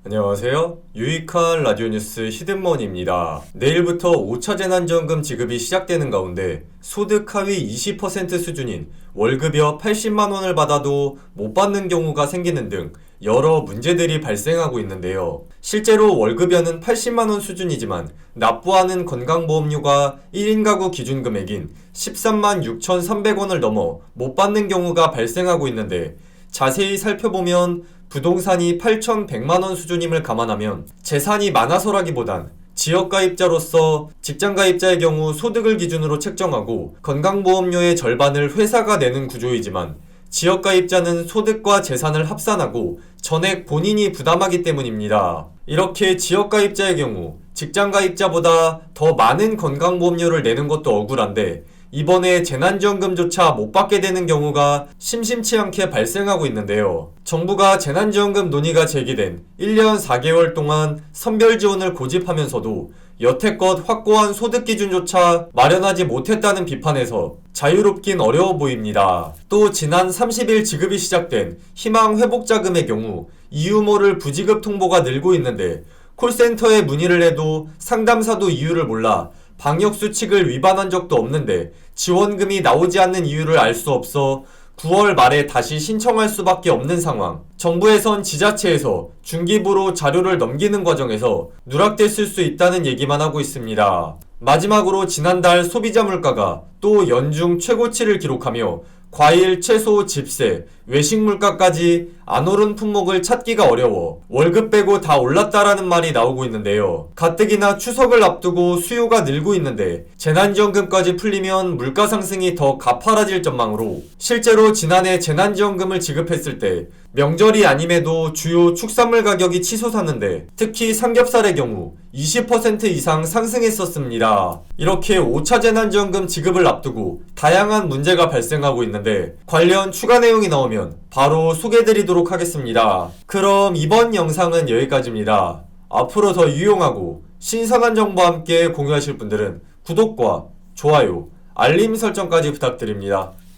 안녕하세요. 유익한 라디오 뉴스 히든머니입니다. 내일부터 5차 재난지원금 지급이 시작되는 가운데 소득 하위 20% 수준인 월급여 80만 원을 받아도 못 받는 경우가 생기는 등 여러 문제들이 발생하고 있는데요. 실제로 월급여는 80만 원 수준이지만 납부하는 건강보험료가 1인 가구 기준 금액인 13만 6,300원을 넘어 못 받는 경우가 발생하고 있는데, 자세히 살펴보면 부동산이 8,100만원 수준임을 감안하면 재산이 많아서라기보단 지역가입자로서 직장가입자의 경우 소득을 기준으로 책정하고 건강보험료의 절반을 회사가 내는 구조이지만, 지역가입자는 소득과 재산을 합산하고 전액 본인이 부담하기 때문입니다. 이렇게 지역가입자의 경우 직장가입자보다 더 많은 건강보험료를 내는 것도 억울한데, 이번에 재난지원금조차 못 받게 되는 경우가 심심치 않게 발생하고 있는데요. 정부가 재난지원금 논의가 제기된 1년 4개월 동안 선별지원을 고집하면서도 여태껏 확고한 소득기준조차 마련하지 못했다는 비판에서 자유롭긴 어려워 보입니다. 또 지난 30일 지급이 시작된 희망회복자금의 경우 이유 모를 부지급 통보가 늘고 있는데, 콜센터에 문의를 해도 상담사도 이유를 몰라 방역수칙을 위반한 적도 없는데 지원금이 나오지 않는 이유를 알 수 없어 9월 말에 다시 신청할 수밖에 없는 상황. 정부에선 지자체에서 중기부로 자료를 넘기는 과정에서 누락됐을 수 있다는 얘기만 하고 있습니다. 마지막으로 지난달 소비자 물가가 또 연중 최고치를 기록하며 과일, 채소, 집세, 외식 물가까지 안 오른 품목을 찾기가 어려워 월급 빼고 다 올랐다라는 말이 나오고 있는데요. 가뜩이나 추석을 앞두고 수요가 늘고 있는데 재난지원금까지 풀리면 물가 상승이 더 가파라질 전망으로, 실제로 지난해 재난지원금을 지급했을 때 명절이 아님에도 주요 축산물 가격이 치솟았는데 특히 삼겹살의 경우 20% 이상 상승했었습니다. 이렇게 5차 재난지원금 지급을 앞두고 다양한 문제가 발생하고 있는데, 관련 추가 내용이 나오면 바로 소개해드리도록 하겠습니다. 그럼 이번 영상은 여기까지입니다. 앞으로 더 유용하고 신선한 정보와 함께 공유하실 분들은 구독과 좋아요, 알림 설정까지 부탁드립니다.